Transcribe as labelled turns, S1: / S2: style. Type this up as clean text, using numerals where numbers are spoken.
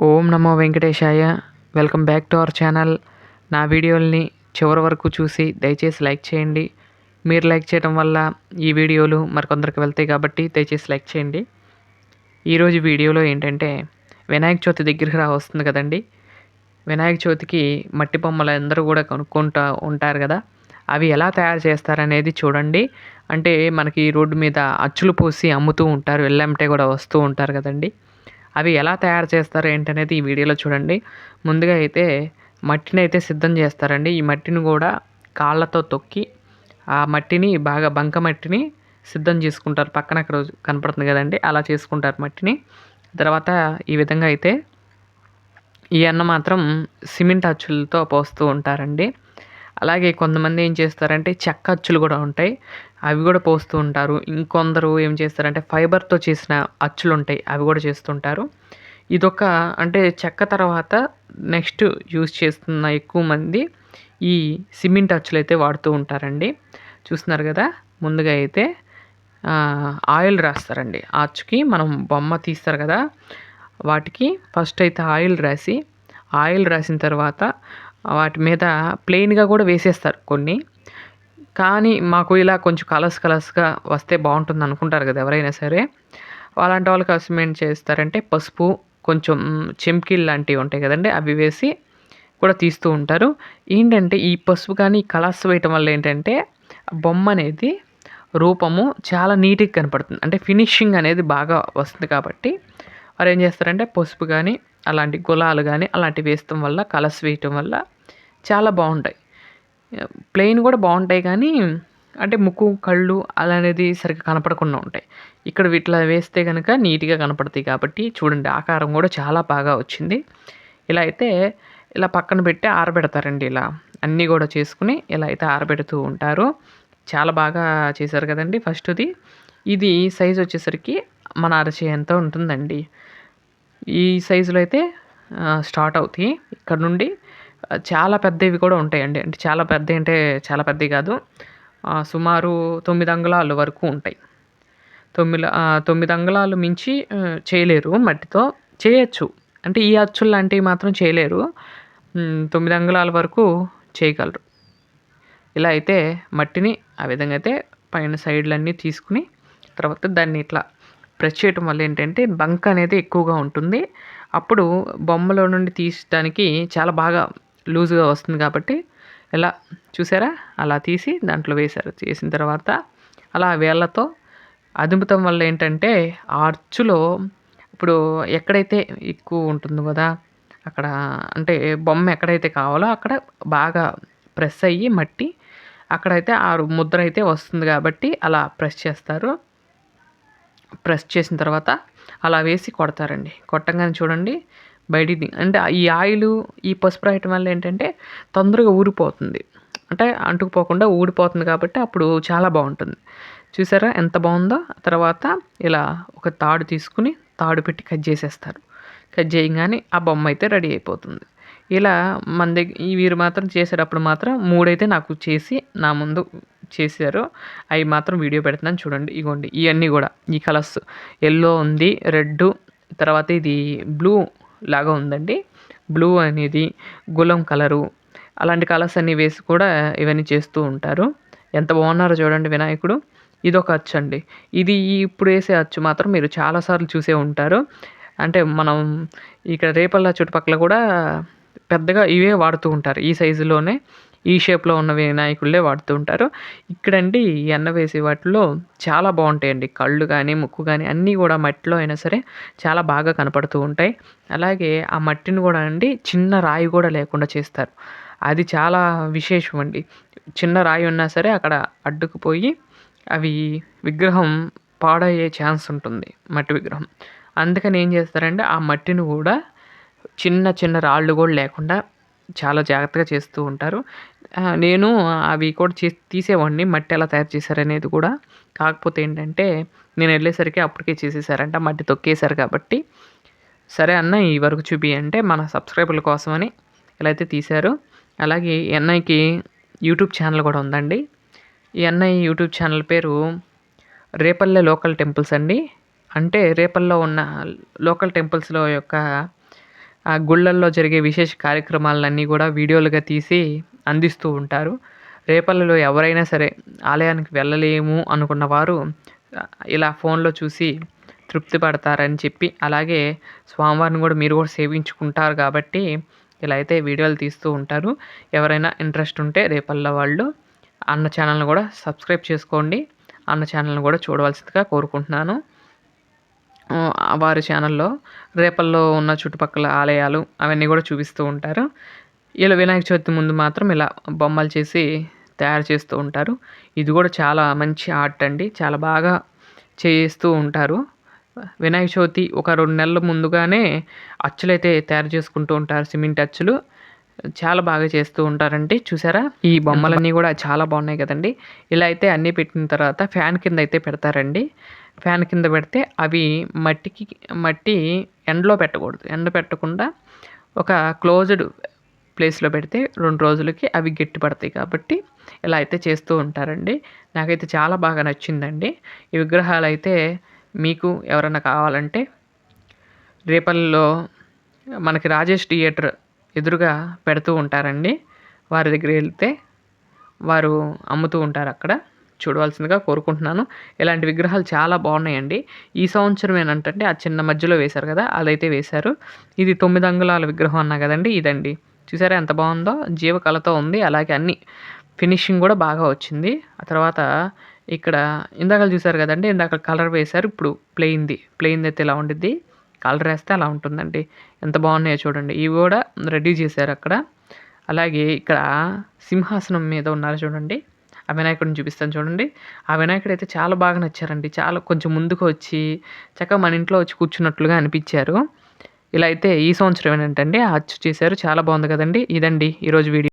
S1: Om Namo Venkatesaya. Welcome back to our channel. నా వీడియోల్ని చివరి వరకు చూసి దయచేసి లైక్ చేయండి. మీరు లైక్ చేయడం వల్ల ఈ వీడియోలు మరికొందరికి వెళ్తాయి కాబట్టి దయచేసి లైక్ చేయండి. ఈరోజు వీడియోలో ఏంటంటే వినాయక చవితి దగ్గరికి వస్తుంది కదండి. వినాయక చవితికి మట్టి బొమ్మలు అందరూ కూడా కొనుక్కుంటూ ఉంటారు కదా. అవి ఎలా తయారు చేస్తారనేది చూడండి. అంటే మనకి రోడ్డు మీద అచ్చులు పోసి అమ్ముతూ ఉంటారు, వెళ్ళంటే కూడా వస్తూ ఉంటారు కదండి. అవి ఎలా తయారు చేస్తారు ఏంటనేది ఈ వీడియోలో చూడండి. ముందుగా అయితే మట్టిని అయితే సిద్ధం చేస్తారండి. ఈ మట్టిని కూడా కాళ్ళతో తొక్కి ఆ మట్టిని బాగా బంక మట్టిని సిద్ధం చేసుకుంటారు. పక్కన అక్కడ కనపడుతుంది కదండి, అలా చేసుకుంటారు మట్టిని. తర్వాత ఈ విధంగా అయితే ఈ అన్న మాత్రం సిమెంట్ అచ్చులతో పోస్తూ ఉంటారండి. అలాగే కొంతమంది ఏం చేస్తారంటే చెక్క అచ్చులు కూడా ఉంటాయి, అవి కూడా పోస్తూ ఉంటారు. ఇంకొందరు ఏం చేస్తారంటే ఫైబర్తో చేసిన అచ్చులు ఉంటాయి, అవి కూడా చేస్తుంటారు. ఇదొక అంటే చెక్క తర్వాత నెక్స్ట్ యూజ్ చేస్తున్న ఎక్కువ మంది ఈ సిమెంట్ అచ్చులు అయితే వాడుతూ ఉంటారండి. చూస్తున్నారు కదా. ముందుగా అయితే ఆయిల్ రాస్తారండి. ఆ అచ్చుకి మనం బొమ్మ తీస్తారు కదా, వాటికి ఫస్ట్ అయితే ఆయిల్ రాసిన తర్వాత వాటి మీద ప్లెయిన్గా కూడా వేసేస్తారు కొన్ని. కానీ మాకు ఇలా కొంచెం కలర్స్గా వస్తే బాగుంటుంది అనుకుంటారు కదా ఎవరైనా సరే. అలాంటి వాళ్ళకి కోసం ఏం చేస్తారంటే పసుపు, కొంచెం చెంకీలు లాంటివి ఉంటాయి కదండి, అవి వేసి కూడా తీస్తూ ఉంటారు. ఏంటంటే ఈ పసుపు కానీ కలర్స్ వేయటం వల్ల ఏంటంటే బొమ్మ అనేది రూపము చాలా నీట్గా కనపడుతుంది. అంటే ఫినిషింగ్ అనేది బాగా వస్తుంది కాబట్టి వారు ఏం చేస్తారంటే పసుపు కానీ అలాంటి గులాలు కానీ అలాంటివి వేయటం వల్ల, కలర్స్ వేయటం వల్ల చాలా బాగుంటాయి. ప్లెయిన్ కూడా బాగుంటాయి కానీ అంటే ముక్కు, కళ్ళు అలా అనేది సరిగ్గా కనపడకుండా ఉంటాయి. ఇక్కడ వీటిలో వేస్తే కనుక నీట్గా కనపడతాయి కాబట్టి చూడండి, ఆకారం కూడా చాలా బాగా వచ్చింది. ఇలా అయితే ఇలా పక్కన పెట్టి ఆరబెడతారండి. ఇలా అన్నీ కూడా చేసుకుని ఇలా అయితే ఆరబెడుతూ ఉంటారు. చాలా బాగా చేశారు కదండి. ఫస్ట్ది ఇది సైజు వచ్చేసరికి మన అరచేయంత ఉంటుందండి. ఈ సైజులో అయితే స్టార్ట్ అవుతాయి. ఇక్కడ నుండి చాలా పెద్దవి కూడా ఉంటాయండి. అంటే చాలా పెద్దవి అంటే చాలా పెద్దవి కాదు, సుమారు 9 అంగుళాల వరకు ఉంటాయి. 9 అంగుళాలు మించి చేయలేరు, మట్టితో చేయొచ్చు. అంటే ఈ అచ్చులు లాంటివి మాత్రం చేయలేరు. 9 అంగుళాల వరకు చేయగలరు. ఇలా అయితే మట్టిని ఆ విధంగా అయితే పైన సైడ్లన్నీ తీసుకుని తర్వాత దాన్ని ఇట్లా ప్రెస్ చేయటం వల్ల ఏంటంటే బంక అనేది ఎక్కువగా ఉంటుంది. అప్పుడు బొమ్మలో నుండి తీయడానికి చాలా బాగా లూజ్గా వస్తుంది కాబట్టి ఇలా చూసారా, అలా తీసి దాంట్లో వేశారు. చేసిన తర్వాత అలా వేళ్ళతో అదుముతం వల్ల ఏంటంటే ఆ అచ్చులో ఇప్పుడు ఎక్కడైతే ఎక్కువ ఉంటుందో కదా, అక్కడ అంటే బొమ్మ ఎక్కడైతే కావాలో అక్కడ బాగా ప్రెస్ అయ్యి మట్టి అక్కడైతే ఆ ముద్ర అయితే వస్తుంది కాబట్టి అలా ప్రెస్ చేస్తారు. ప్రెస్ చేసిన తర్వాత అలా వేసి కొడతారండి. కొట్టంగానే చూడండి బయటికి అంటే ఈ ఆయిలు, ఈ పసుపు రాయటం వల్ల ఏంటంటే తొందరగా ఊరిపోతుంది. అంటే అంటుకుపోకుండా ఊడిపోతుంది కాబట్టి అప్పుడు చాలా బాగుంటుంది. చూసారా ఎంత బాగుందో. తర్వాత ఇలా ఒక తాడు తీసుకుని తాడు పెట్టి కట్ చేసేస్తారు. కట్ చేయగానే ఆ బొమ్మ అయితే రెడీ అయిపోతుంది. ఇలా మన వీరు మాత్రం చేసేటప్పుడు మాత్రం 3 అయితే నాకు చేసి నా ముందు చేశారు. అవి మాత్రం వీడియో పెడుతున్నాను చూడండి. ఇగోండి ఇవన్నీ కూడా ఈ కలర్స్ ఎల్లో ఉంది, రెడ్, తర్వాత ఇది బ్లూ లాగా ఉందండి. బ్లూ అనేది గులం కలరు, అలాంటి కలర్స్ అన్నీ వేసి కూడా ఇవన్నీ చేస్తూ ఉంటారు. ఎంత బాగున్నారో చూడండి వినాయకుడు. ఇదొక అచ్చు అండి. ఇది ఇప్పుడు వేసే అచ్చు మాత్రం మీరు చాలాసార్లు చూసే ఉంటారు. అంటే మనం ఇక్కడ రేపల్ల చుట్టుపక్కల కూడా పెద్దగా ఇవే వాడుతూ ఉంటారు. ఈ సైజులోనే ఈ షేప్లో ఉన్న వినాయకుళ్ళే వాడుతూ ఉంటారు. ఇక్కడండి ఈ ఎన్న వేసే వాటిలో చాలా బాగుంటాయండి. కళ్ళు కానీ ముక్కు కానీ అన్నీ కూడా మట్టిలో అయినా సరే చాలా బాగా కనపడుతూ ఉంటాయి. అలాగే ఆ మట్టిని కూడా అండి చిన్న రాయి కూడా లేకుండా చేస్తారు. అది చాలా విశేషం అండి. చిన్న రాయి ఉన్నా సరే అక్కడ అడ్డుకుపోయి అవి విగ్రహం పాడయ్యే ఛాన్స్ ఉంటుంది, మట్టి విగ్రహం. అందుకని ఏం చేస్తారంటే ఆ మట్టిని కూడా చిన్న చిన్న రాళ్ళు కూడా లేకుండా చాలా జాగ్రత్తగా చేస్తూ ఉంటారు. నేను అవి కూడా తీసేవాడిని, మట్టి ఎలా తయారు చేశారనేది కూడా. కాకపోతే ఏంటంటే నేను వెళ్ళేసరికి అప్పటికే చేసేసారంట, మట్టి తొక్కేశారు కాబట్టి. సరే అన్న ఈ వరకు చూపి అంటే మన సబ్స్క్రైబర్ల కోసమని ఇలా అయితే తీశారు. అలాగే ఈ అన్నయ్యకి యూట్యూబ్ ఛానల్ కూడా ఉందండి. ఈ అన్నయ్య యూట్యూబ్ ఛానల్ పేరు రేపల్లె లోకల్ టెంపుల్స్ అండి. అంటే రేపల్లో ఉన్న లోకల్ టెంపుల్స్లో యొక్క ఆ గుళ్ళల్లో జరిగే విశేష కార్యక్రమాలన్నీ కూడా వీడియోలుగా తీసి అందిస్తూ ఉంటారు. రేపల్లిలో ఎవరైనా సరే ఆలయానికి వెళ్ళలేము అనుకున్న వారు ఇలా ఫోన్లో చూసి తృప్తి పడతారని చెప్పి, అలాగే స్వామివారిని కూడా మీరు కూడా సేవించుకుంటారు కాబట్టి ఇలా అయితే వీడియోలు తీస్తూ ఉంటారు. ఎవరైనా ఇంట్రెస్ట్ ఉంటే రేపల్ల వాళ్ళు అన్న ఛానల్ని కూడా సబ్స్క్రైబ్ చేసుకోండి. అన్న ఛానల్ని కూడా చూడవలసిందిగా కోరుకుంటున్నాను. వారి ఛానల్లో రేపల్లో ఉన్న చుట్టుపక్కల ఆలయాలు అవన్నీ కూడా చూపిస్తూ ఉంటారు. ఇలా వినాయక చవితి ముందు మాత్రం ఇలా బొమ్మలు చేసి తయారు చేస్తూ ఉంటారు. ఇది కూడా చాలా మంచి ఆర్ట్ అండి. చాలా బాగా చేస్తూ ఉంటారు. వినాయక చవితి ఒక 2 నెలల ముందుగానే అచ్చులైతే తయారు చేసుకుంటూ ఉంటారు. సిమెంట్ అచ్చులు చాలా బాగా చేస్తూ ఉంటారండి. చూసారా ఈ బొమ్మలన్నీ కూడా చాలా బాగున్నాయి కదండి. ఇలా అయితే అన్నీ పెట్టిన తర్వాత ఫ్యాన్ కింద అయితే పెడతారండి. ఫ్యాన్ కింద పెడితే అవి మట్టి ఎండలో పెట్టకూడదు. ఎండ పెట్టకుండా ఒక క్లోజ్డ్ ప్లేస్లో పెడితే 2 రోజులకి అవి గట్టి పడతాయి కాబట్టి ఇలా అయితే చేస్తూ ఉంటారండి. నాకైతే చాలా బాగా నచ్చిందండి. ఈ విగ్రహాలు అయితే మీకు ఎవరైనా కావాలంటే రేపల్లో మనకి రాజేష్ థియేటర్ ఎదురుగా పెడుతూ ఉంటారండి. వారి దగ్గరికి వెళ్తే వారు అమ్ముతూ ఉంటారు. అక్కడ చూడవలసిందిగా కోరుకుంటున్నాను. ఇలాంటి విగ్రహాలు చాలా బాగున్నాయండి. ఈ సంవత్సరం ఏంటంటే ఆ చిన్న మధ్యలో వేశారు కదా, అదైతే వేశారు. ఇది 9 అంగుళాల విగ్రహం అన్నా కదండి, ఇదండి. చూసారా ఎంత బాగుందో, జీవకళతో ఉంది. అలాగే అన్ని ఫినిషింగ్ కూడా బాగా వచ్చింది. ఆ తర్వాత ఇక్కడ ఇందాక చూసారు కదండి, ఇందాక కలర్ వేశారు, ఇప్పుడు ప్లెయిన్ది అయితే ఇలా ఉండిద్ది, కలర్ వేస్తే అలా ఉంటుందండి. ఎంత బాగున్నాయో చూడండి. ఇవి కూడా రెడీ చేశారు అక్కడ. అలాగే ఇక్కడ సింహాసనం మీద ఉన్నారు చూడండి, ఆ వినాయకుడిని చూపిస్తాను చూడండి. ఆ వినాయకుడు అయితే చాలా బాగా నచ్చారండి. చాలా కొంచెం ముందుకు వచ్చి చక్కగా మన ఇంట్లో వచ్చి కూర్చున్నట్లుగా అనిపించారు. ఇలా అయితే ఈ సంవత్సరం ఏంటంటే ఆ అచ్చు చేశారు. చాలా బాగుంది కదండి. ఇదండి ఈరోజు వీడియో.